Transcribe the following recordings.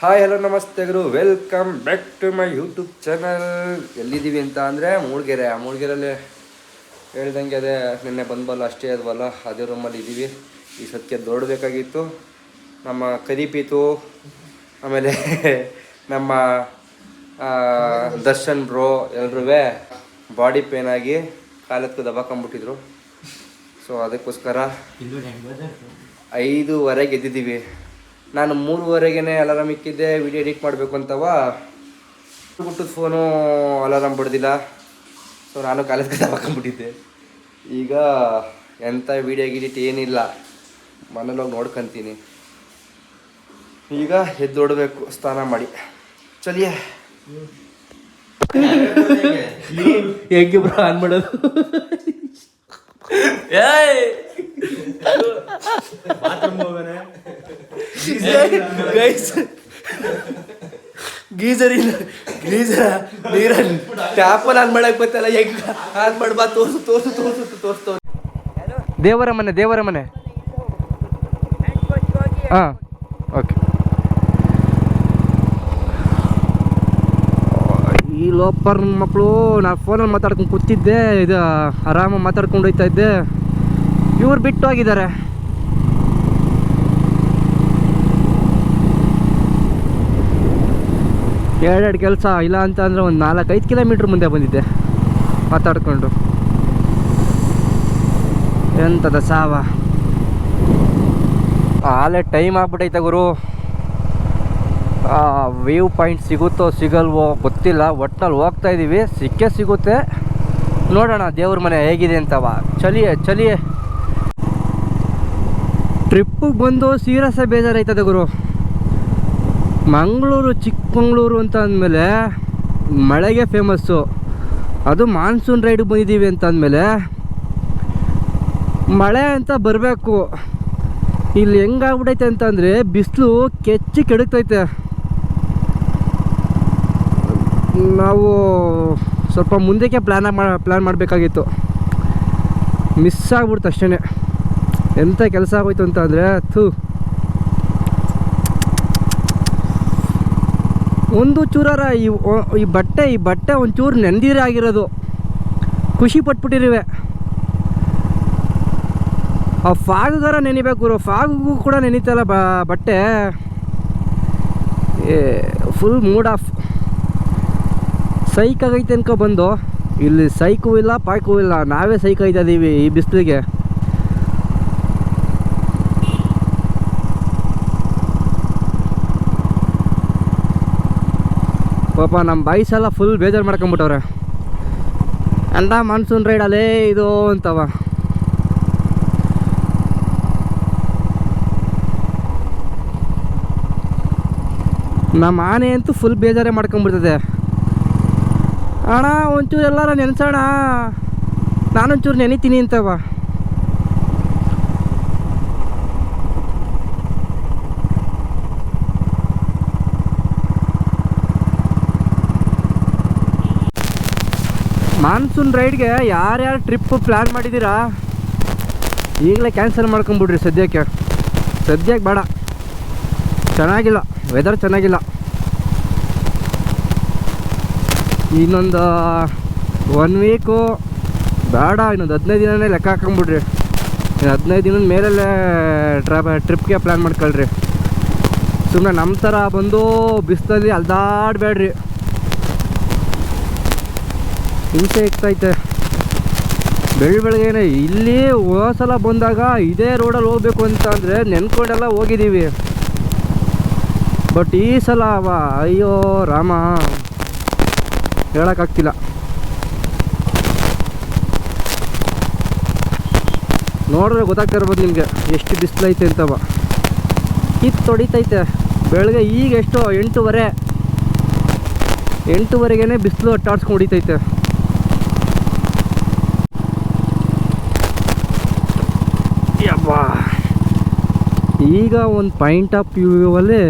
Hi hello ನಮಸ್ತೆ ಗುರು, welcome back to my YouTube channel. ಎಲ್ಲಿದ್ದೀವಿ ಅಂತ ಅಂದರೆ ಮೂಳ್ಗೆರೆಯಲ್ಲಿ ಹೇಳ್ದಂಗೆ ಅದೇ ನಿನ್ನೆ ಬಂದ್ಬಲ್ಲ ಅಷ್ಟೇ ಅದ್ವಲ್ಲ, ಅದೇ ರೂಮಲ್ಲಿ ಇದ್ದೀವಿ. ಈ ಸತ್ಯ ದೊಡ್ಡಬೇಕಾಗಿತ್ತು. ನಮ್ಮ ಕದೀಪಿತು, ಆಮೇಲೆ ನಮ್ಮ ದರ್ಶನ್ ಬ್ರೋ ಎಲ್ರೂ ಬಾಡಿ ಪೇನ್ ಆಗಿ ಕಾಲಕ್ಕೆ ದಬಾಕೊಂಬಿಟ್ಟಿದ್ರು. ಸೊ ಅದಕ್ಕೋಸ್ಕರ 5:30 ಎದ್ದಿದ್ದೀವಿ. ನಾನು 3:30ಗೆ ಅಲಾರಾಮ್ ಇಕ್ಕಿದ್ದೆ ವಿಡಿಯೋ ಎಡಿಟ್ ಮಾಡಬೇಕು ಅಂತವ. ಬಿಟ್ಟದ ಫೋನು ಅಲಾರಾಮ್ ಬಿಡ್ದಿಲ್ಲ. ಸೊ ನಾನು ಕಾಲೇಜ್ಗೆ ಹಾಕೊಂಡ್ಬಿಟ್ಟಿದ್ದೆ. ಈಗ ಎಂಥ ವಿಡಿಯೋ ಎಡಿಟ್ ಏನಿಲ್ಲ, ಮನೇಲಿ ಹೋಗಿ ನೋಡ್ಕೊತೀನಿ. ಈಗ ಎದ್ದೋಡ್ಬೇಕು ಸ್ನಾನ ಮಾಡಿ. ಚಲಿಯೇ ಹೇಗೆ ಬ್ರೋ ಆನ್ ಮಾಡೋದು? ಗೀಜರ್ ಇಲ್ಲ, ನೀರಲ್ಲಿ ಟ್ಯಾಪಲ್ಲಿ ಆನ್ ಮಾಡಕ್ ಬರ್ತಲ್ಲ, ಹೆಂಗ್ ಆನ್ ಮಾಡ್ಬಾ? ತೋರಿಸ್ತು. ದೇವರ ಮನೆ. ಹಾಂ, ಓಕೆ. ಈ ಲೋಪರ್ ಮಕ್ಕಳು, ನಾನು ಫೋನಲ್ಲಿ ಮಾತಾಡ್ಕೊಂಡು ಕೂತಿದ್ದೆ, ಇದು ಆರಾಮಾಗಿ ಮಾತಾಡ್ಕೊಂಡು ಹೋಗ್ತಾ ಇದ್ದೆ. ಇವ್ರು ಬಿಟ್ಟು ಹೋಗಿದ್ದಾರೆ. ಎರಡೆರಡು ಕೆಲಸ ಇಲ್ಲ ಅಂತ ಅಂದರೆ ಒಂದು 4-5 ಕಿಲೋಮೀಟ್ರ್ ಮುಂದೆ ಬಂದಿದ್ದೆ ಮಾತಾಡ್ಕೊಂಡು. ಎಂಥದ ಸಾವ. ಆಲೇ ಟೈಮ್ ಆಗ್ಬಿಟ್ಟೈತೆ ಗುರು. ವ್ಯೂ ಪಾಯಿಂಟ್ ಸಿಗುತ್ತೋ ಸಿಗಲ್ವೋ ಗೊತ್ತಿಲ್ಲ, ಒಟ್ಟಿನಲ್ಲಿ ಹೋಗ್ತಾ ಇದ್ದೀವಿ. ಸಿಗುತ್ತೆ, ನೋಡೋಣ ದೇವ್ರ ಮನೆ ಹೇಗಿದೆ ಅಂತವ. ಚಲಿಯೇ ಟ್ರಿಪ್ಪಿಗೆ ಬಂದು ಸೀರಿಯಸ್ಸೇ ಬೇಜಾರಾಯ್ತದೆ ಗುರು. ಮಂಗಳೂರು ಚಿಕ್ಕಮಂಗ್ಳೂರು ಅಂತ ಅಂದಮೇಲೆ ಮಳೆಗೆ ಫೇಮಸ್ಸು. ಅದು ಮಾನ್ಸೂನ್ ರೈಡಿಗೆ ಬಂದಿದ್ದೀವಿ ಅಂತ ಅಂದಮೇಲೆ ಮಳೆ ಅಂತ ಬರಬೇಕು. ಇಲ್ಲಿ ಹೆಂಗಾಗ್ಬಿಟ್ಟೈತೆ ಅಂತಂದರೆ ಬಿಸಿಲು ಕೆಚ್ಚಿ ಕೆಡುಕ್ತೈತೆ. ನಾವು ಸ್ವಲ್ಪ ಮುಂದಕ್ಕೆ ಪ್ಲ್ಯಾನ್ ಮಾಡಬೇಕಾಗಿತ್ತು. ಮಿಸ್ ಆಗ್ಬಿಡ್ತು ಅಷ್ಟೇ. ಎಂಥ ಕೆಲಸ ಆಗೋಯ್ತು ಅಂತ ಅಂದರೆ ಒಂದು ಚೂರಾರ ಈ ಬಟ್ಟೆ ಒಂಚೂರು ನೆಂದಿರೇ ಆಗಿರೋದು. ಖುಷಿ ಪಟ್ಬಿಟ್ಟಿರುವೆ. ಆ ಫಾಗುಗಾರ ನೆನಿಬೇಕು. ಫಾಗಿಗೂ ಕೂಡ ನೆನೀತಲ್ಲ ಬಟ್ಟೆ. Full mood of. ಸೈಕ್ ಆಗೈತೆ ಅನ್ಕೊ ಬಂದು ಇಲ್ಲಿ ಸೈಕೂ ಇಲ್ಲ ಪಾಯ್ಕೂ ಇಲ್ಲ, ನಾವೇ ಸೈಕ್ ಆಯ್ತಾ ಇದ್ದೀವಿ ಈ ಬಿಸಿಲಿಗೆ. ಪಾಪ ನಮ್ಮ ಬಾಯ್ಸ್ ಎಲ್ಲ ಫುಲ್ ಬೇಜಾರು ಮಾಡ್ಕೊಂಬಿಟ್ಟವ್ರೆ. ಅಂದ ಮಾನ್ಸೂನ್ ರೈಡ್ ಅಲ್ಲೇ ಇದು ಅಂತವ. ನಮ್ಮ ಆನೆ ಅಂತೂ ಫುಲ್ ಬೇಜಾರೇ ಮಾಡ್ಕೊಂಬಿಡ್ತದೆ. ಅಣ್ಣ ಒಂಚೂರು ಎಲ್ಲಾರ ನೆನೆಸೋಣ, ನಾನೊಂಚೂರು ನೆನಿತೀನಿ ಅಂತವ. ಮಾನ್ಸೂನ್ ರೈಡ್ಗೆ ಯಾರ್ಯಾರು ಟ್ರಿಪ್ ಪ್ಲ್ಯಾನ್ ಮಾಡಿದ್ದೀರಾ ಈಗಲೇ ಕ್ಯಾನ್ಸಲ್ ಮಾಡ್ಕೊಂಬಿಡ್ರಿ. ಸದ್ಯಕ್ಕೆ ಬೇಡ, ಚೆನ್ನಾಗಿಲ್ಲ, ವೆದರ್ ಚೆನ್ನಾಗಿಲ್ಲ. ಇನ್ನೊಂದು 1 ವೀಕು ಬೇಡ, ಇನ್ನೊಂದು 15 ದಿನನೇ ಲೆಕ್ಕ ಹಾಕೊಂಬಿಡ್ರಿ. 15 ದಿನದ ಮೇಲೇ ಟ್ರಿಪ್ಗೆ ಪ್ಲ್ಯಾನ್ ಮಾಡ್ಕೊಳ್ರಿ. ಸುಮ್ಮನೆ ನಮ್ಮ ಥರ ಬಂದು ಬಿಸಿಲಲ್ಲಿ ಅಲ್ದಾಡಬೇಡ್ರಿ. ಹಿಂಸೆ ಇರ್ತೈತೆ ಬೆಳಗ್ಗೆನೆ. ಇಲ್ಲಿ ಹೋಸಲ ಬಂದಾಗ ಇದೇ ರೋಡಲ್ಲಿ ಹೋಗ್ಬೇಕು ಅಂತ ಅಂದರೆ ನೆನ್ಕೊಂಡೆಲ್ಲ ಹೋಗಿದ್ದೀವಿ. ಬಟ್ ಈ ಸಲ ಅಯ್ಯೋ ರಾಮ, ಹೇಳೋಕ್ಕಾಗ್ತಿಲ್ಲ. ನೋಡಿದ್ರೆ ಗೊತ್ತಾಗ್ತಾ ಇರ್ಬೋದು ನಿಮಗೆ ಎಷ್ಟು ಬಿಸಿಲೈತೆ ಅಂತವ. ಕಿತ್ತು ಹೊಡಿತೈತೆ ಬೆಳಗ್ಗೆ. ಈಗ ಎಷ್ಟು 8:30 ಬಿಸಿಲು ಅಟ್ಟಾಡ್ಸ್ಕೊಂಡು ಹೊಡಿತೈತೆ. ಯಬ್ಬಾ, ಈಗ ಒಂದು ಪಾಯಿಂಟ್ ಆಫ್ ವ್ಯೂವಲ್ಲಿ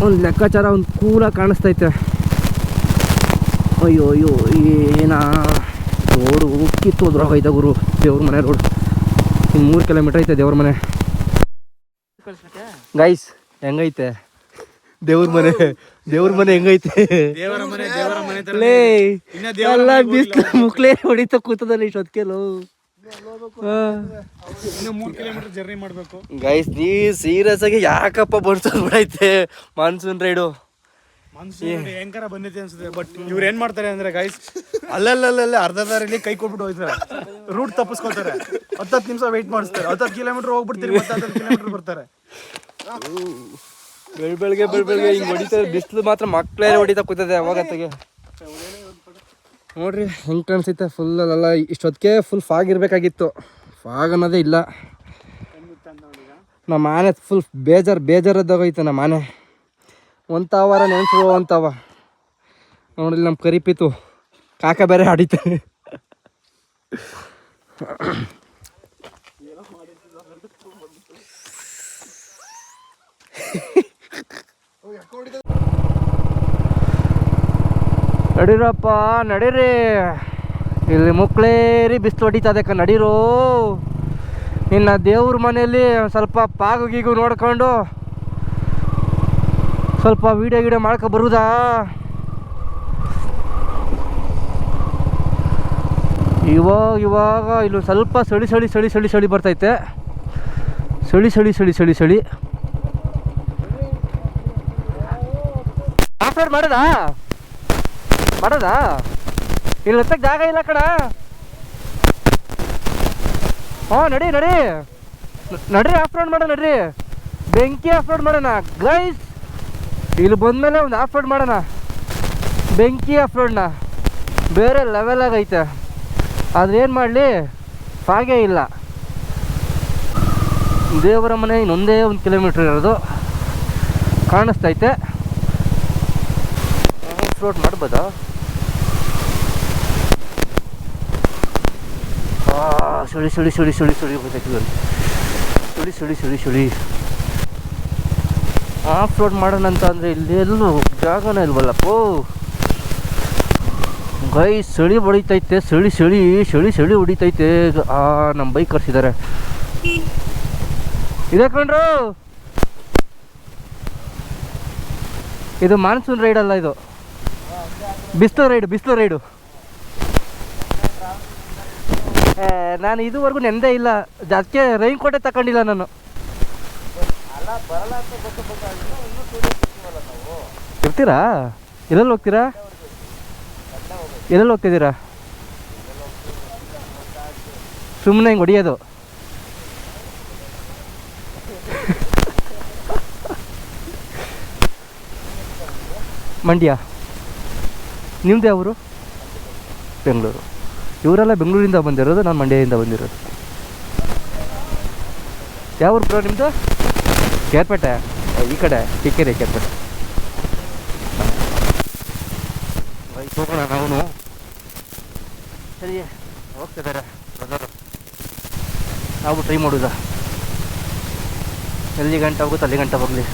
ಒಂದು ಲೆಕ್ಕಾಚಾರ ಒಂದು ಕೂಲಾಗಿ ಕಾಣಿಸ್ತೈತೆ. ಅಯ್ಯೋ ಏನ ರೋಡು ಕಿತ್ತೋದ್ರಾಗೈತೆ ಗುರು. ದೇವ್ರ ಮನೆ ರೋಡ್ ಇನ್ನು 3 ಕಿಲೋಮೀಟ್ರ್ ಐತೆ ದೇವ್ರ ಮನೆ. ಗೈಸ್ ಹೆಂಗೈತೆ ದೇವ್ರ ಮನೆ ಹೆಂಗೈತೆ ಲೇ ಎಲ್ಲ ಬಿಸ್ಲು ಮುಕ್ಳೇ ಹೊಡಿತ ಕೂತದಲ್ಲ ಇಷ್ಟೊತ್ಕೆಲು ಜರ್ನಿ ಮಾಡ್ಬೇಕು ಗೈಸ್ ನೀ ಸೀರಿಯಸ್ ಆಗಿ ಯಾಕಪ್ಪ ಬರ್ಸೋದ್ ಬಿಡೈತೆ ಮಾನ್ಸೂನ್ ರೈಡು ಭಯಂಕರ ಬಂದೈತೆ ಅನ್ಸುತ್ತೆ. ಬಟ್ ಇವ್ರು ಏನ್ ಮಾಡ್ತಾರೆ ಅಂದ್ರೆ ಗೈಸ್ ಅಲ್ಲಲ್ಲೇ ಅರ್ಧ ದಾರಿಲಿ ಕೈ ಕೊಟ್ಬಿಟ್ಟು ಹೋಯ್ತಾರೆ, ರೂಟ್ ತಪ್ಪಿಸ್ಕೊತಾರೆ, 10 ನಿಮಿಷ ವೆಯ್ಟ್ ಮಾಡಿಸ್ತಾರೆ, 10 ಕಿಲೋಮೀಟರ್ ಹೋಗ್ಬಿಡ್ತೀರಿ, ಮತ್ತೆ 10 ಕಿಲೋಮೀಟರ್ ಬರ್ತಾರೆ. ಬೆಳ್ಬೆಳ್ಗೆ ಹಿಂಗ್ ಹೊಡಿತಾರೆ, ಬಿಸಿಲು ಮಾತ್ರ ಮಕ್ಳೇ ಹೊಡಿತಾ ಕೂತದೆ ಅವಾಗತ್ತಿಗೆ. ನೋಡ್ರಿ ಹೆಂಗ್ ಕಾಣಿಸುತ್ತೆ ಫುಲ್ ಅಲ್ಲ. ಇಷ್ಟೊತ್ತಿಗೆ ಫುಲ್ ಫಾಗ್ ಇರಬೇಕಾಗಿತ್ತು, ಫಾಗ್ ಅನ್ನೋದೇ ಇಲ್ಲ. ನಮ್ಮ ಆನೆ ಫುಲ್ ಬೇಜಾರದ್ದಾಗೈತೆ. ನಮ್ಮ ಆನೆ ಒಂತಾವಾರ ನೆನ್ಸು ಅಂತವ ನೋಡ್ರಿ. ನಮ್ಮ ಕರಿಪಿತು ಕಾಕ ಬೇರೆ ಆಡಿತಾನೆ. ನಡೀರಪ್ಪ ನಡೀರಿ, ಇಲ್ಲಿ ಮುಕ್ಳೇರಿ ಬಿಸಿಲು ಹೊಡಿತದಕ್ಕ. ನಡೀರೋ ಇನ್ನು ದೇವ್ರ ಮನೆಯಲ್ಲಿ ಸ್ವಲ್ಪ ಪಾಗು ಗೀಗು ನೋಡ್ಕೊಂಡು ಸ್ವಲ್ಪ ವೀಡಿಯೋ ಮಾಡ್ಕೊ ಬರುದಾ. ಇವಾಗ ಇಲ್ಲಿ ಸ್ವಲ್ಪ ಸಳಿ ಬರ್ತೈತೆ. ಸಳಿ ಆಫ್ ರೋಡ್ ಮಾಡೋದಾ ಇಲ್ಲಿ ಹತ್ತಕ್ಕೆ ಜಾಗ ಇಲ್ಲ ಕಣ. ನಡ್ರಿ ಆಫ್ ರೋಡ್ ಮಾಡೋಣ, ನಡ್ರಿ ಬೆಂಕಿ ಆಫ್ ರೋಡ್ ಮಾಡೋಣ ಗೈಸ್. ಇಲ್ಲಿ ಬಂದಮೇಲೆ ಒಂದು ಆಫ್ ರೋಡ್ ಮಾಡೋಣ, ಬೆಂಕಿ ಆಫ್ ರೋಡ್ನ ಬೇರೆ ಲೆವೆಲಾಗೈತೆ. ಆದರೆ ಏನು ಮಾಡಲಿ, ಫಾಗೇ ಇಲ್ಲ. ದೇವರ ಮನೆ ಇನ್ನೊಂದೇ 1 ಕಿಲೋಮೀಟ್ರ್ ಇರೋದು ಕಾಣಿಸ್ತೈತೆ. ಆಫ್ ರೋಡ್ ಮಾಡ್ಬೋದಾ? ಸುಳಿ ಬರ್ತೈತಿ. ಸುಳಿ ಆಫ್ ರೋಡ್ ಮಾಡೋಣ ಅಂತ ಅಂದರೆ ಇಲ್ಲಿ ಎಲ್ಲೂ ಜಾಗನೇ ಇಲ್ವಲ್ಲಪ್ಪೋ ಗೈ. ಚಳಿ ಹೊಡಿತೈತೆ, ಚಳಿ ಹೊಡಿತೈತೆ. ನಮ್ಮ ಬೈಕ್ ಕರ್ಸಿದ್ದಾರೆ. ಇದೆ ಕಣ್ರು, ಇದು ಮಾನ್ಸೂನ್ ರೈಡ್ ಅಲ್ಲ, ಇದು ಬಿಸಿಲು ರೈಡು. ನಾನು ಇದುವರೆಗೂ ನೆಂದೇ ಇಲ್ಲ, ಅದಕ್ಕೆ ರೈನ್ ಕೋಟೆ ತಗೊಂಡಿಲ್ಲ ನಾನು. ಇರ್ತೀರಾ? ಎಲ್ಲೆಲ್ಲಿ ಹೋಗ್ತಿದ್ದೀರಾ? ಸುಮ್ಮನೆ ಹಿಂಗೆ ಹೊಡಿಯೋದು. ಮಂಡ್ಯ. ನಿಮ್ಮದು ಯಾವ ಊರು? ಬೆಂಗಳೂರು. ಇವರೆಲ್ಲ ಬೆಂಗಳೂರಿಂದ ಬಂದಿರೋದು, ನಾನು ಮಂಡ್ಯದಿಂದ ಬಂದಿರೋದು. ಯಾವ ಊರು ಬ್ರೋ ನಿಮ್ಮದು? ಕೇರ್ಪೇಟೆ. ಈ ಕಡೆ ಟಿಕೆರೆ ಕೇರ್ಪೇಟೆ. ಹೋಗೋಣ ನಾವು. ಸರಿ ಹೋಗ್ತಿದ್ದಾರೆ ಬ್ರದರು, ನಾವು ಟ್ರೈ ಮಾಡೋದ. ಎಲ್ಲಿ ಗಂಟೆ ಹೋಗುತ್ತೆ ಅಲ್ಲಿ ಗಂಟೆ ಹೋಗಲಿ.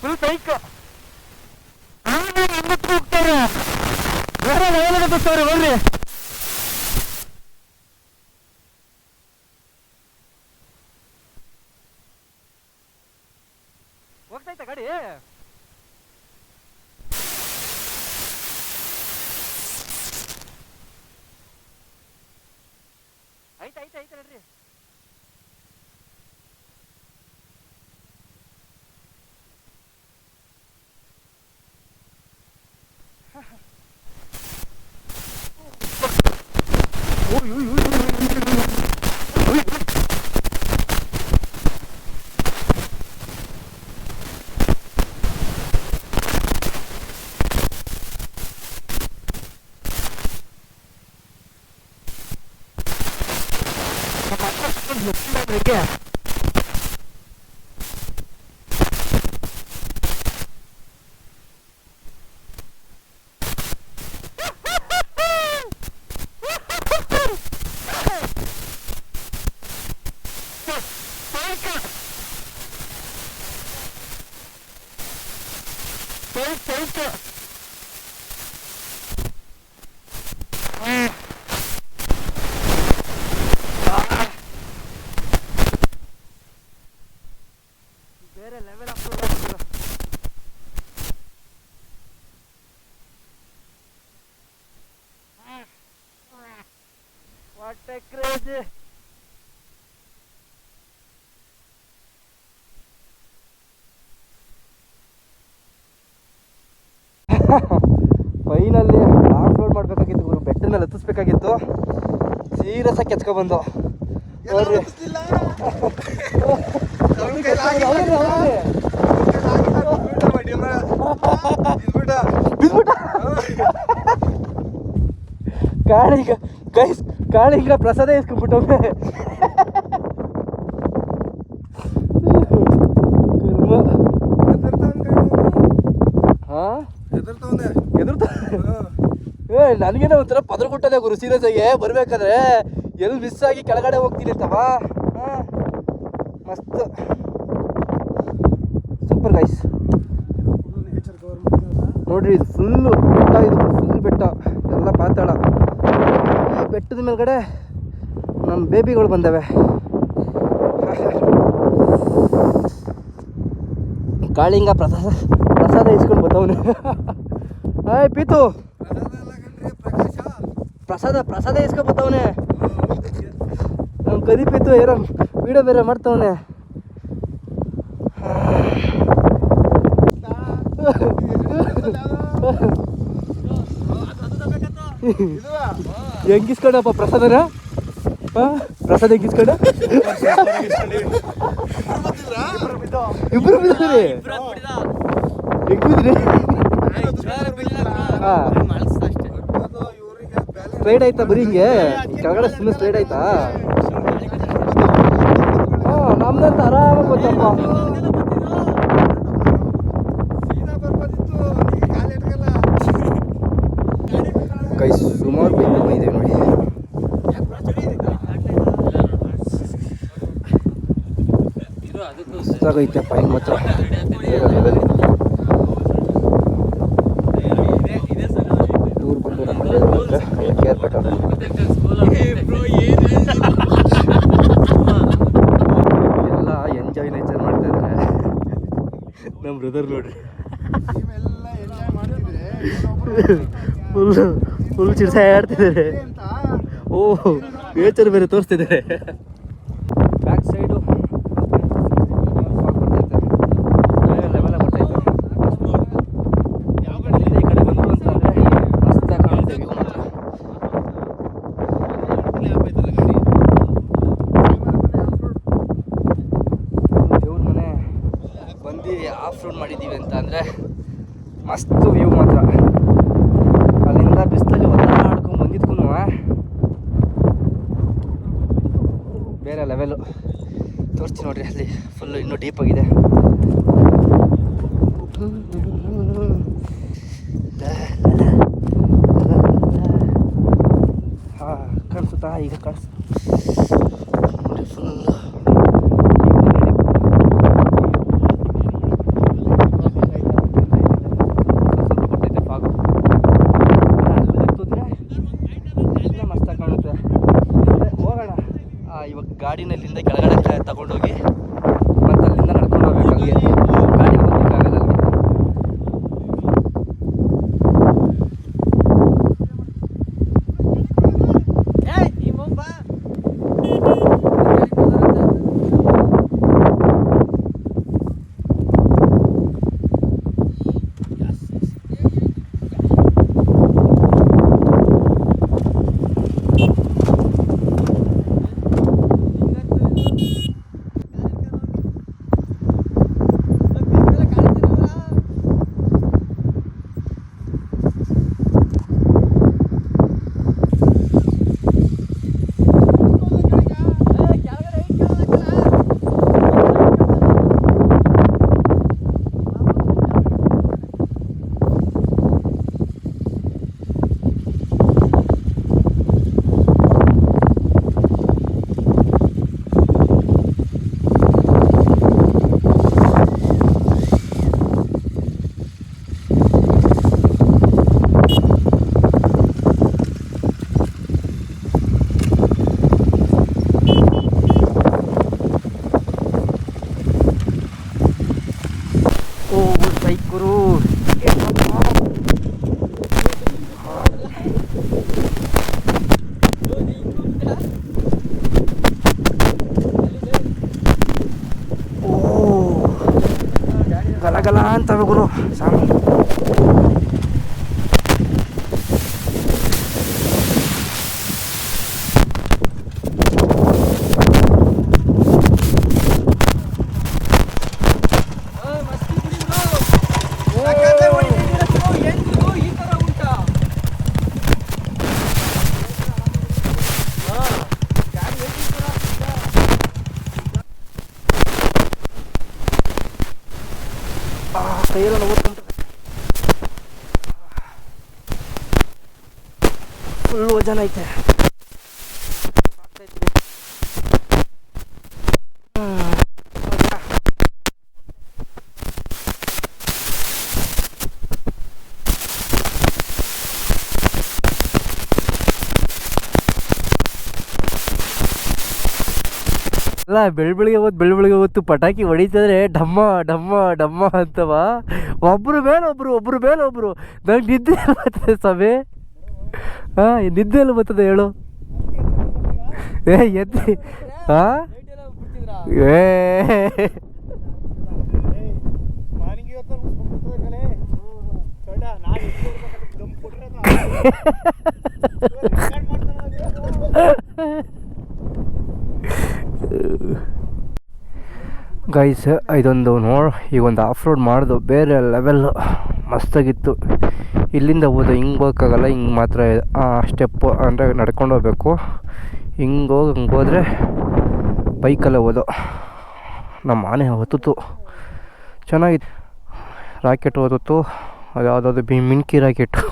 ಫುಲ್ ಬೈಕ್ ಹೋಗ್ತಾರೆ, ಬೇರೆ ಲೆವೆಲ್ಗೆ ಬರ್ತಾರೆ. ಬರ್ರಿ ಹೋಗ್ತೈತೆ ಗಾಡಿ. ಐತೆ ನಡ್ರಿ. ಬೇರೆ level what A crazy. Finally of road ಮಾಡಬೇಕಾಗಿತ್ತು ಗುರು, ಬೆಟ್ಟದ ಮೇಲೆ ಹತ್ತಿಸ್ಬೇಕಾಗಿತ್ತು. ಸೀರಿಯಸ್ ಆಗಿ ಕೆಚ್ಕೊಬಂದು ನೋಡ್ರಿ. ಕಾಳಿಗ ಗೈಸ್, ಕಾಳಿಗ ಪ್ರಸಾದ ಇಸ್ಕೊಂಡ್ಬಿಟ್ಟವ್ರೆ. ನನಗೇನೋ ಒಂಥರ ಪದ್ರ ಕೊಟ್ಟದೆ ಗುರು, ಸೀರಿಯಸ್ ಆಗಿ ಬರ್ಬೇಕಾದ್ರೆ ಎಲ್ಲಿ ಮಿಸ್ ಆಗಿ ಕೆಳಗಡೆ ಹೋಗ್ತೀನಿ ಅಂತವ. ಮಸ್ತ್ ಸೂಪರ್ ಗೈಸ್. ನೋಡ್ರಿ ಇದು ಫುಲ್ಲು ಬೆಟ್ಟ, ಇದು ಫುಲ್ ಬೆಟ್ಟ ಎಲ್ಲ ಪಾತಾಳ. ಬೆಟ್ಟದ ಮೇಲ್ಗಡೆ ನಮ್ಮ ಬೇಬಿಗಳು ಬಂದವೆ. ಕಾಳಿಂಗ ಪ್ರಸಾದ ಇಸ್ಕೊಂಡು ಬತ್ತವನು. ಹಾಯ್ ಪೀತು, ಪ್ರಸಾದ ಇಸ್ಕೊಂಡು ಬತ್ತವನೆ. ನಮ್ಮ ಕದಿ ಪೀತು ಏನೋ ವಿಡಿಯೋ ಬೇರೆ ಮಾಡ್ತವನೆ. ಹೆಂಗಿಸ್ಕೊಂಡಪ್ಪ ಪ್ರಸಾದನ? ಪ್ರಸಾದ ಹೆಂಗಿಸ್ಕೊಂಡ? ಇಬ್ರು ಬಿದ್ದಿರಿ, ಹೆಂಗಿದ್ರಿ? ಸ್ಲೈಡ್ ಆಯ್ತಾ ಬರೀ ಹಿಂಗೆ ಕೆಳಗಡೆ ಸುಮ್ಮನೆ ಸ್ಲೈಡ್ ಆಯ್ತಾ? ನಮ್ದಂತ ಆರಾಮಾಗಿ ಗೊತ್ತಪ್ಪ. ಕೈ ಸುಮಾರು ಬೈಕ್ ಇದೆ ನೋಡಿ. ಸಾಗೈತಪ್ಪ ಹಿಂಗೆ ಮಾತ್ರ. ಟೂರ್ ಬಂದು ನಮ್ಮ ಕೇರ್ಪೇಟ ಎಲ್ಲ ಎಂಜಾಯ್ ನೇಚರ್ ಮಾಡ್ತಾ ಇದ್ದಾರೆ ನಮ್ಮ ಬ್ರದರ್ ನೋಡ್ರಿ. ಫುಲ್ ಚಿಡ್ಸಾ ಆಡ್ತಿದ್ದಾರೆ. ಓ ನೇಚರ್ ಬೇರೆ ತೋರಿಸ್ತಿದ್ದಾರೆ. ಬ್ಯಾಕ್ ಸೈಡು ಲೆವೆಲ್ ಬರ್ತೈತೆ. ಈ ಕಡೆ ಬಂತು ಅಂತಂದರೆ ಮಸ್ತಾಗಿ ಕಾಣುತ್ತೆ ವ್ಯೂ ಮಾತ್ರ. ದೇವ್ರ ಮನೆ ಬಂದು ಆಫ್ ರೋಡ್ ಮಾಡಿದ್ದೀವಿ ಅಂತ ಅಂದರೆ ಮಸ್ತ್ ವ್ಯೂ ಮಾತ್ರ. ಅಲ್ಲಿಂದ ಬಿಸಿಲಲ್ಲಿ ಒದ್ದಾಡ್ಕೊಂಡು ಬಂದಿದ್ಕು ಬೇರೆ ಲೆವೆಲು ತೋರಿಸ್ತೀನಿ ನೋಡ್ರಿ. ಅಲ್ಲಿ ಫುಲ್ಲು ಇನ್ನೂ ಡೀಪಾಗಿದೆ. ಹಾಂ ಕಾಣಿಸುತ್ತಾ? ಈಗ ನೋಡಿ ಫುಲ್ ಗಾಡಿನಲ್ಲಿಂದ ಕೆಳಗಡೆ ತಗೊಂಡೋಗಿ ಮತ್ತೆ ಅಲ್ಲಿಂದ ನಡ್ಕೊಂಡು ಹೋಗ್ಬೇಕು. ಹಂಗೆ ಗಾಡಿ ಹೋಗ್ಬೇಕಾಗಲ್ಲ ಅಲ್ಲಿಗೆ. ಗುರು. ಓ ಗಲಗಲ ಅಂತವೆ ಗುರು ಸಾಮಿ. ಕೈಯೆಲ್ಲ ನೋಡ್ಕೊಂಡು ಫುಲ್ ವಜನ್ ಐತೆ. ಅಲ್ಲ ಬೆಳಬೆಳಿಗ್ಗೆ ಹೊತ್ತು ಪಟಾಕಿ ಹೊಡಿತಿದ್ರೆ ಡಮ್ಮ ಡಮ್ಮ ಡಮ್ಮ ಅಂತವ. ಒಬ್ರು ಮೇಲೆ ಒಬ್ರು ನಂಗೆ ನಿದ್ದೆ ಬರ್ತದೆ ಸ್ವಾಮಿ. ಹಾಂ ನಿದ್ದೆ ಎಲ್ಲ ಬರ್ತದೆ ಹೇಳು. ಎತ್ತಿ ಹಾಂ ಗೈಸ್ ಇದೊಂದು ಈಗ ಒಂದು ಆಫ್ ರೋಡ್ ಮಾಡಿದು ಬೇರೆ ಲೆವೆಲ್ ಮಸ್ತಾಗಿತ್ತು. ಇಲ್ಲಿಂದ ಹೋದ ಹಿಂಗೆ ಹೋಗೋಕ್ಕಾಗಲ್ಲ, ಹಿಂಗೆ ಮಾತ್ರ ಸ್ಟೆಪ್ಪು ಅಂದರೆ ನಡ್ಕೊಂಡು ಹೋಗ್ಬೇಕು. ಹಿಂಗೆ ಹೋದ್ರೆ ಬೈಕಲ್ಲೇ ಹೋದೋ. ನಮ್ಮ ಆನೆ ಹೊತ್ತಿತ್ತು ಚೆನ್ನಾಗಿತ್ತು. ರಾಕೆಟ್ ಓದಿತ್ತು, ಅದು ಯಾವುದಾದ್ರು ಮಿಂಕಿ ರಾಕೆಟು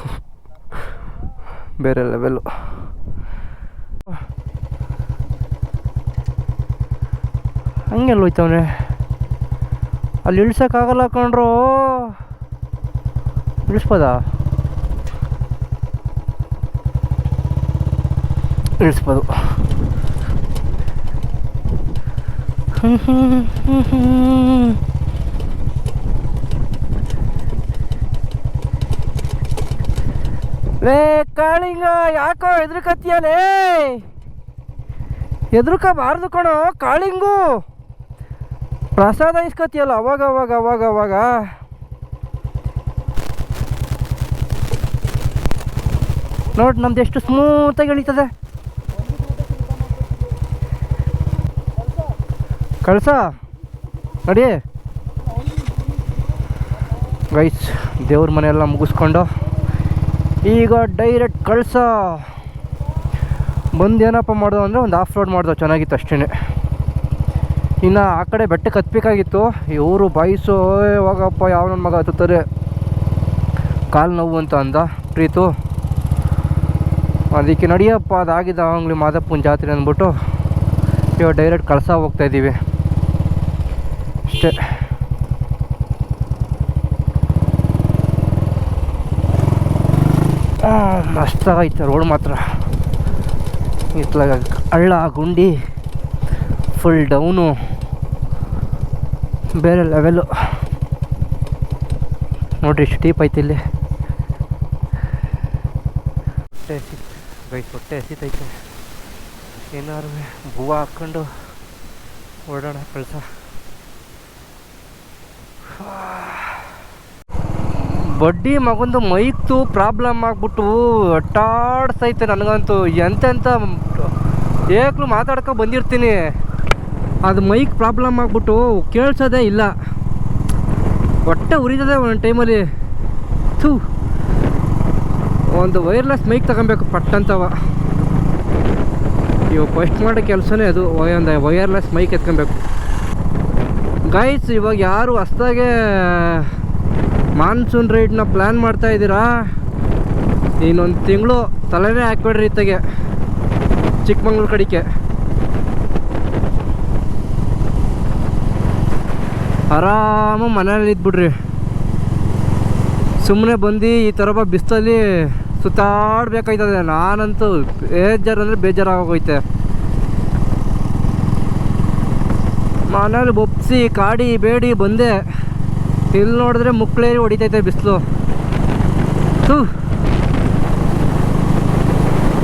ಬೇರೆ ಲೆವೆಲ್ಲು. ಹಂಗೆಲ್ಲ ಹೋಯ್ತವನೆ ಅಲ್ಲಿ ಇಳ್ಸೋಕ್ಕಾಗಲ್ಲ ಕಣ್ರೋ. ಇಳಿಸ್ಬೋದಾ? ಇಳಿಸ್ಬೋದು. ಲೇ ಕಾಳಿಂಗ, ಯಾಕೋ ಹೆದ್ರಕತ್ತೀಯಲೇ? ಹೆದ್ರಕಬಾರ್ದು ಕಣೋ ಕಾಳಿಂಗು. ಪ್ರಸಾದ ಇಸ್ಕೊತೀಯಲ್ಲ ಅವಾಗ ನೋಡಿ ನಮ್ದು ಎಷ್ಟು ಸ್ಮೂತಾಗಿ ಎಳೀತದೆ. ಕಳ್ಸ ನೋಡಿ ಗೈಸ್. ದೇವ್ರ ಮನೆಯೆಲ್ಲ ಮುಗಿಸ್ಕೊಂಡು ಈಗ ಡೈರೆಕ್ಟ್ ಕಳ್ಸ ಬಂದು ಏನಪ್ಪ ಮಾಡೋದು ಅಂದರೆ ಒಂದು ಆಫ್ ರೋಡ್ ಮಾಡ್ದೋ, ಚೆನ್ನಾಗಿತ್ತು ಅಷ್ಟೇ. ಇನ್ನು ಆ ಕಡೆ ಬೆಟ್ಟಕ್ಕೆ ಹತ್ಬೇಕಾಗಿತ್ತು. ಇವರು ಬಾಯಿಸು ಹೋಗಪ್ಪ ಯಾವ ನನ್ನ ಮಗ ಹತ್ತುತ್ತಾರೆ, ಕಾಲು ನೋವು ಅಂತ ಅಂದ ಪ್ರೀತು. ಅದಕ್ಕೆ ನಡಿಯಪ್ಪ ಅದಾಗಿದ್ದ ಅವಾಗಲಿ ಮಾದಪ್ಪನ ಜಾತ್ರೆ ಅಂದ್ಬಿಟ್ಟು ಇವಾಗ ಡೈರೆಕ್ಟ್ ಕಳ್ಸ ಹೋಗ್ತಾಯಿದ್ದೀವಿ ಅಷ್ಟೇ. ಮಸ್ತಾಗೈತೆ ರೋಡ್ ಮಾತ್ರ. ಇತ್ಲಾಗ ಹಳ್ಳ ಗುಂಡಿ ಫುಲ್ ಡೌನು ಬೇರೆ ಲೆವೆಲ್ಲು. ನೋಡ್ರಿ ಎಷ್ಟು ಟೀಪ್ ಐತೆ ಇಲ್ಲಿ. ಹೊಟ್ಟೆ ಹಸಿತೈತೆ. ಏನಾರು ಹೂವು ಹಾಕ್ಕೊಂಡು ಓಡೋಣ ಕಳ್ಸ. ಬಡ್ಡಿ ಮಗಂದು ಮೈಕ್ದು ಪ್ರಾಬ್ಲಮ್ ಆಗ್ಬಿಟ್ಟು ಒಟ್ಟಾಡ್ಸೈತೆ ನನಗಂತೂ. ಎಂತೆಂಥ ಏಕ್ಲು ಮಾತಾಡ್ಕೊ ಬಂದಿರ್ತೀನಿ, ಅದು ಮೈಕ್ ಪ್ರಾಬ್ಲಮ್ ಆಗ್ಬಿಟ್ಟು ಕೇಳಿಸೋದೇ ಇಲ್ಲ. ಹೊಟ್ಟೆ ಉರಿತದೆ ಒಂದು ಟೈಮಲ್ಲಿ. ಒಂದು ವೈರ್ಲೆಸ್ ಮೈಕ್ ತಗೊಬೇಕು ಪಟ್ಟಂತವ. ಇವಾಗ ಫಸ್ಟ್ ಮಾಡೋ ಕೆಲಸನೇ ಅದು, ಒಂದು ವೈರ್ಲೆಸ್ ಮೈಕ್ ಎತ್ಕೊಬೇಕು ಗೈಸ್. ಇವಾಗ ಯಾರು ಹೊಸ್ದಾಗೆ ಮಾನ್ಸೂನ್ ರೈಡ್ನ ಪ್ಲ್ಯಾನ್ ಮಾಡ್ತಾಯಿದ್ದೀರಾ, ಇನ್ನೊಂದು ತಿಂಗಳು ತಲೆನೇ ಹಾಕ್ಬೇಡ್ರಿ ಇತ್ತಗೆ ಚಿಕ್ಕಮಂಗ್ಳೂರು ಕಡೆಗೆ. ಆರಾಮ ಮನೇಲಿ ಇದ್ಬಿಡ್ರಿ. ಸುಮ್ಮನೆ ಬಂದು ಈ ಥರ ಬಿಸ್ತಲ್ಲಿ ಸುತ್ತಾಡ್ಬೇಕಾಯ್ತದೆ. ನಾನಂತೂ ಬೇಜಾರು ಅಂದರೆ ಬೇಜಾರಾಗೋಗೈತೆ. ಮನೇಲಿ ಒಪ್ಸಿ ಕಾಡಿ ಬೇಡಿ ಬಂದೆ, ಇಲ್ಲಿ ನೋಡಿದ್ರೆ ಮುಕ್ಳೇರಿ ಹೊಡಿತೈತೆ ಬಿಸಿಲು.